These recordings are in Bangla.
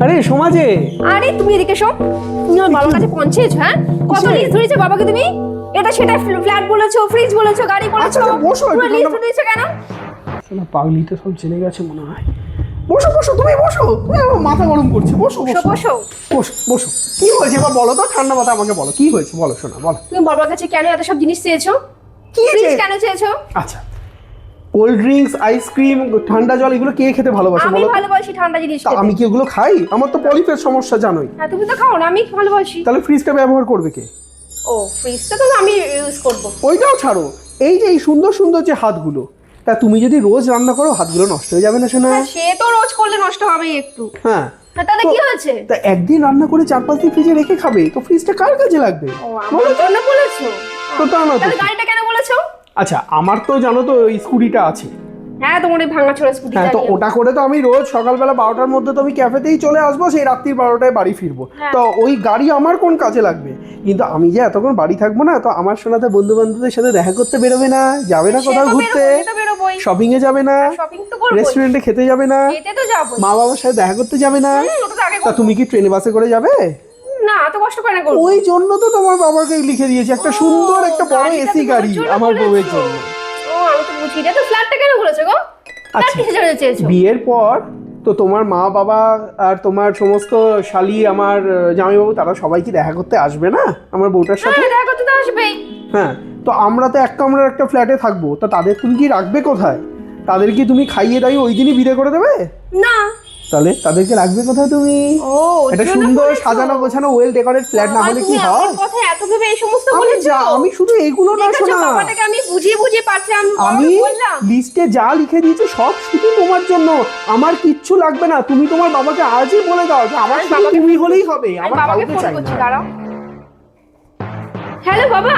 আরে সমাজে, আরে তুমি এদিকে এসো। তুমি আমার বাবার কাছে পৌঁছেছো? হ্যাঁ, কত লিস্ট ধরেছো বাবাকে তুমি? এটা সেটা ফ্ল্যাট বলেছো, ফ্রিজ বলেছো, গাড়ি বলেছো, বসো, পুরো লিস্ট দিয়েছো কেন? শোনো, পাগলিতে সব জেনে গেছে মনে হয়। বসো বসো, তুমি বসো, তুমি আমার মাথা গরম করছে। বসো বসো বসো বসো বসো। কি হয়েছে এবার বলো তো, ঠান্ডা মাথা আমাকে বলো, কি হয়েছে বলো। শোনা বলো, তুমি বাবার কাছে কেন এত সব জিনিস চেয়েছো? কি ফ্রিজ কেন চেয়েছো? আচ্ছা, কোল্ড ড্রিঙ্কস, আইসক্রিম, ঠান্ডা জল এগুলো কে খেতে ভালোবাসে আমি বলো তো? ভালোবাসি ঠান্ডা জিনিস তা খেতে। আমি কি এগুলো খাই? আমার তো পলিফের সমস্যা জানোই। হ্যাঁ, তুমি তো খাও না, আমি ভালোবাসি। তাহলে ফ্রিজটা ব্যবহার করবে কে? ও, ফ্রিজটা তো আমি ইউজ করব। ওইটাও ছাড়ো, এই যে এই সুন্দর সুন্দর যে হাতগুলো, তা তুমি যদি রোজ রান্না করো হাতগুলো নষ্ট হয়ে যাবে না শোনা? হ্যাঁ, সে তো রোজ করলে নষ্ট হবেই একটু। হ্যাঁ, তাহলে কি হয়েছে? তা একদিন রান্না করে 4-5 দিন ফ্রিজে রেখে খাবে, তো ফ্রিজটা কার কাজে লাগবে? ও, আমার জন্য বলেছো? তো তা না তো তাহলে কি? গাড়িটা কেন বলেছো? আচ্ছা, আমার তো জানো তো ওই স্কুটিটা আছে। হ্যাঁ, তোমার ওই ভাঙা ছোড়া স্কুটি হ্যাঁ, তো ওটা করে তো আমি রোজ সকালবেলা 12টার মধ্যে তো আমি ক্যাফেতেই চলে আসবো, সেই রাত্রি 12টায় বাড়ি ফিরবো। হ্যাঁ। তো ওই গাড়ি আমার কোন কাজে লাগবে? কিন্তু আমি যে এতক্ষণ বাড়ি থাকবো না, তো আমার শোনাতে বন্ধু বান্ধবদের সাথে দেখা করতে বেরোবে না, যাবে না কোথাও ঘুরতে, শপিং এ যাবে না, শপিং তো করব, রেস্টুরেন্টে খেতে যাবে না, খেতে তো যাবো। মা বাবার সাথে দেখা করতে যাবে না। ওটা তো আগে তা তুমি কি ট্রেনে বাসে করে যাবে? না, এত কষ্ট করে না করব। ওই জন্য তো তোমার বাবাকে লিখে দিয়েছি একটা সুন্দর একটা বড় গাড়িটা এসি তোমার গাড়ি জন্য আমার বউয়ের বলেছো? জন্য। ও, আমি তো বুঝি না। তো ফ্ল্যাটটা কেন বলেছো গো? ফ্ল্যাট আচ্ছা, কিসের জন্য চেয়েছো? বিয়ের পর তো তোমার মা বাবা আর তোমার সমস্ত শালি, আমার জামাইবাবু, তারা সবাই কি দেখা করতে আসবে না আমার বউটার সাথে? হ্যাঁ, দেখা করতে তো আসবেই। হ্যাঁ, তো আমরা তো এক কামরার একটা ফ্ল্যাটে থাকবো, তা তাদের তুমি কি রাখবে কোথায়? তাদের কি তুমি খাইয়ে দাইয়ে ওই দিনই বিদে করে দেবে? না। তাহলে তাদেরকে রাখবে কোথায় তুমি? ও, একটা জন্য সুন্দর বলেছো? সাজানো গোছানো ওয়েল ডেকোরেট ফ্ল্যাট না হলে কি হয়? আমার কথা এত ভেবে এই সমস্ত আমি বলেছো? আমি শুধু এইগুলো না দেখেছো, শোনা, বাবাটাকে আমি বুঝিয়ে বুঝিয়ে পারছি, আমি আমি বাবাকে বললাম। লিস্টে যা লিখে দিয়েছি সব শুধু তোমার জন্য, আমার কিচ্ছু লাগবে না। তুমি তোমার বাবাকে আজই বলে দাও যে আমার শুধু তুমি হলেই হবে, আমি আমার বাবাকে কাউকে ফোন চাই করছি, না। দাঁড়াও। হ্যালো বাবা,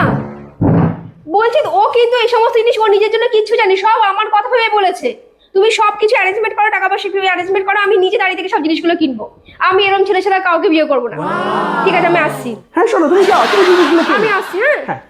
বলছি ও কিন্তু এই সমস্ত জিনিস ও নিজের জন্য কিচ্ছু জানি, সব আমার কথা ভেবে বলেছে। তুমি সব কিছু অ্যারেঞ্জমেন্ট করো, টাকা পয়সা অ্যারেঞ্জমেন্ট করো, আমি নিজে দাঁড়িয়ে থেকে সব জিনিসগুলো কিনবো। আমি এরকম ছেলে ছাড়া কাউকে বিয়ে করবো না। ঠিক আছে, আমি আসছি। হ্যাঁ শোনো, তুমি যাও, তুমি জিনিসগুলো আমি কেনো। আসছি। হ্যাঁ। হ্যাঁ।